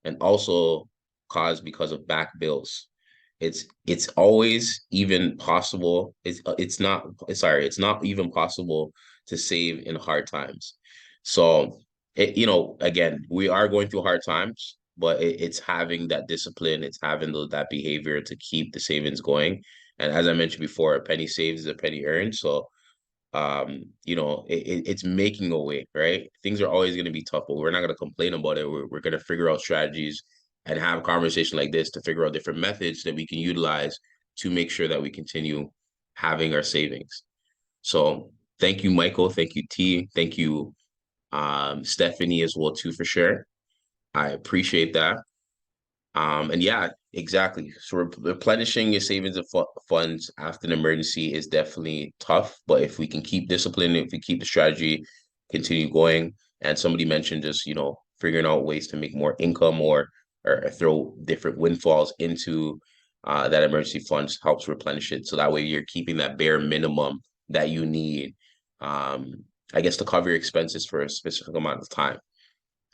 and also caused because of back bills. It's always even possible. It's not even possible to save in hard times. So again, we are going through hard times, but it's having that discipline, it's having that behavior to keep the savings going. And as I mentioned before, a penny saved is a penny earned. So it's making a way, right? Things are always going to be tough, but we're not going to complain about it. We're going to figure out strategies and have a conversation like this to figure out different methods that we can utilize to make sure that we continue having our savings. So thank you, Michael. Thank you, T. Thank you, Stephanie, as well, too, for sharing. I appreciate that. And yeah, exactly. So replenishing your savings and funds after an emergency is definitely tough. But if we can keep discipline, if we keep the strategy, continue going, and somebody mentioned just, figuring out ways to make more income or throw different windfalls into that emergency funds helps replenish it. So that way you're keeping that bare minimum that you need, I guess, to cover your expenses for a specific amount of time.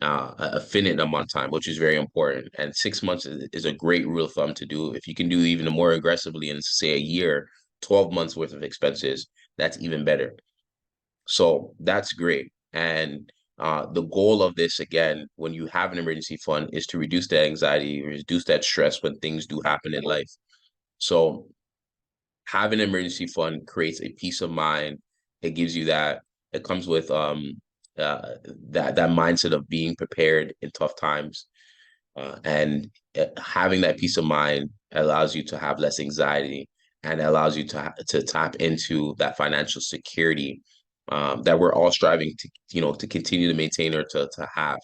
A finite amount of time, which is very important. And 6 months is a great rule of thumb to do. If you can do even more aggressively in, say, a year, 12 months worth of expenses, that's even better. So that's great. And the goal of this, again, when you have an emergency fund, is to reduce that anxiety, reduce that stress when things do happen in life. So having an emergency fund creates a peace of mind. It gives you that. It comes with that mindset of being prepared in tough times, and having that peace of mind allows you to have less anxiety and allows you to tap into that financial security that we're all striving to continue to maintain or to have,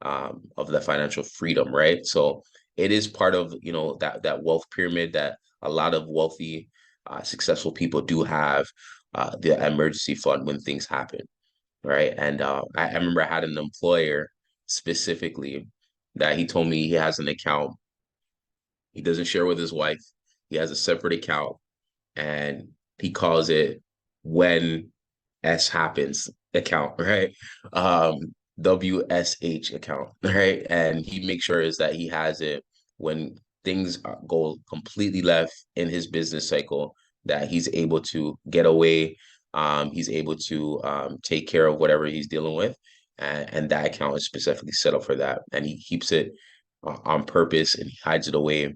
of the financial freedom, right? So it is part of that wealth pyramid that a lot of wealthy, successful people do have, the emergency fund when things happen, right? And I remember I had an employer specifically that he told me he has an account. He doesn't share with his wife. He has a separate account, and he calls it when S happens account, right? WSH account, right? And he makes sure is that he has it when things go completely left in his business cycle, that he's able to get away. He's able to take care of whatever he's dealing with, and that account is specifically set up for that. And he keeps it on purpose, and he hides it away.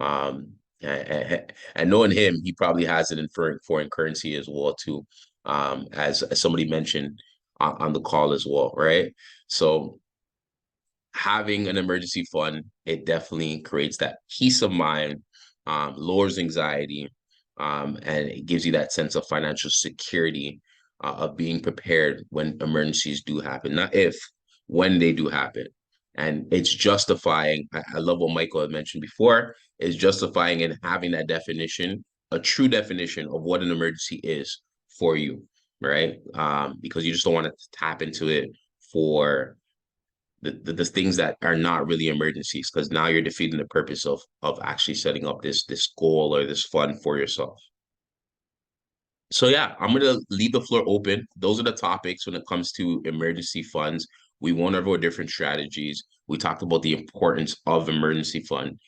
And knowing him, he probably has it in foreign currency as well too, as somebody mentioned on the call as well, right? So having an emergency fund, it definitely creates that peace of mind, lowers anxiety, and it gives you that sense of financial security, of being prepared when emergencies do happen, not if, when they do happen. And it's justifying, I love what Michael had mentioned before, is justifying and having that definition, a true definition of what an emergency is for you, right? Because you just don't want to tap into it for the things that are not really emergencies, because now you're defeating the purpose of actually setting up this goal or this fund for yourself. So yeah, I'm gonna leave the floor open. Those are the topics when it comes to emergency funds. We went over different strategies. We talked about the importance of emergency fund.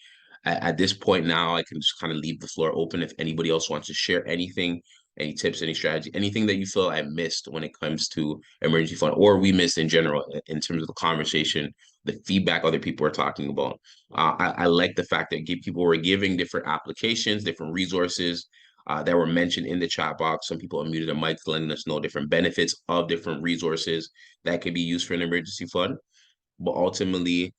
At this point now, I can just kind of leave the floor open if anybody else wants to share anything, any tips, any strategy, anything that you feel I missed when it comes to emergency fund, or we missed in general in terms of the conversation, the feedback other people are talking about. I like the fact that people were giving different applications, different resources that were mentioned in the chat box. Some people unmuted their mics, letting us know different benefits of different resources that could be used for an emergency fund. But ultimately,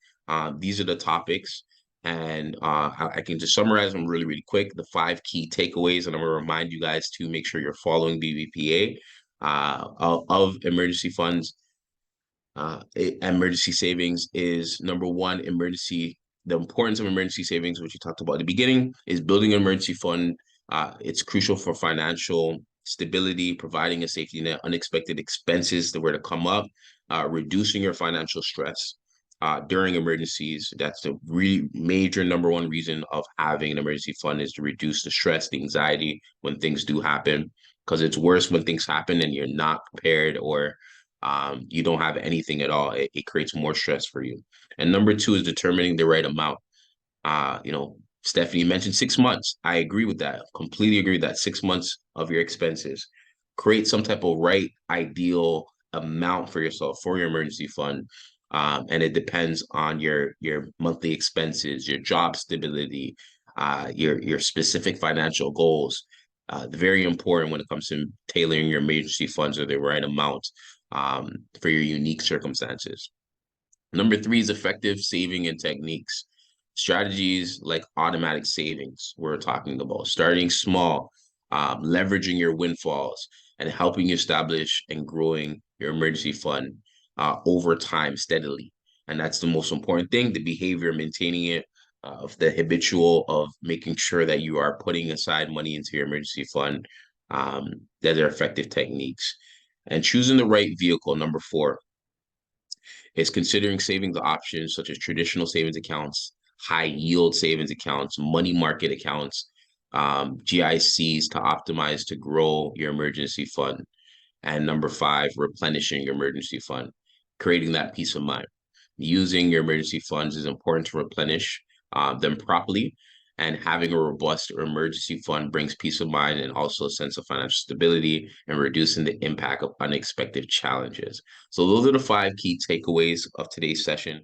these are the topics. And I can just summarize them really, really quick. The 5 key takeaways, and I'm going to remind you guys to make sure you're following BBPA of emergency funds. Emergency savings is number one. The importance of emergency savings, which you talked about at the beginning, is building an emergency fund. It's crucial for financial stability, providing a safety net, unexpected expenses that were to come up, reducing your financial stress during emergencies. That's the really major number one reason of having an emergency fund, is to reduce the stress, the anxiety when things do happen, because it's worse when things happen and you're not prepared, or you don't have anything at all. It creates more stress for you. And number two is determining the right amount. Stephanie mentioned 6 months. I agree with that. Completely agree with that. 6 months of your expenses. Create some type of right ideal amount for yourself for your emergency fund. And it depends on your monthly expenses, your job stability, your specific financial goals. Very important when it comes to tailoring your emergency funds or the right amount for your unique circumstances. Number 3 is effective saving and techniques. Strategies like automatic savings, we're talking about starting small, leveraging your windfalls, and helping you establish and growing your emergency fund over time steadily. And that's the most important thing, the behavior, maintaining it, of the habitual of making sure that you are putting aside money into your emergency fund, that are effective techniques. And choosing the right vehicle, number 4, is considering savings options such as traditional savings accounts, high yield savings accounts, money market accounts, GICs to optimize to grow your emergency fund. And number 5, replenishing your emergency fund, creating that peace of mind. Using your emergency funds is important to replenish them properly. And having a robust emergency fund brings peace of mind and also a sense of financial stability and reducing the impact of unexpected challenges. So those are the 5 key takeaways of today's session.